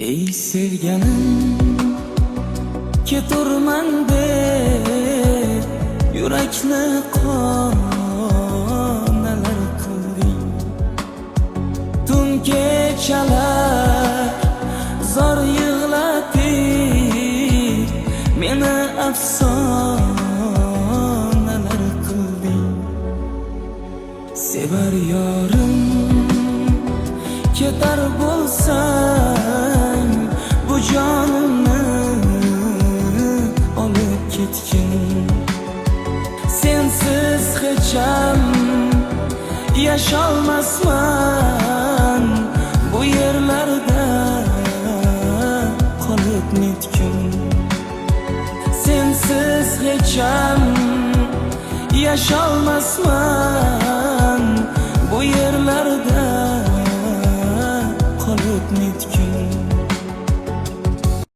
Ey sevganim, keturman deb yurakni qonalar qilding. Tun kechalar zor yig'latib meni afsonalar qilding. Sevar yorim ketar bo'lsang, bu jonimni olib ketgin. Sensiz hecham yasholmasman, bu yerlarda qolib netgin. Sensiz hecham yasholmasman, bu yerlarda qolib netgin.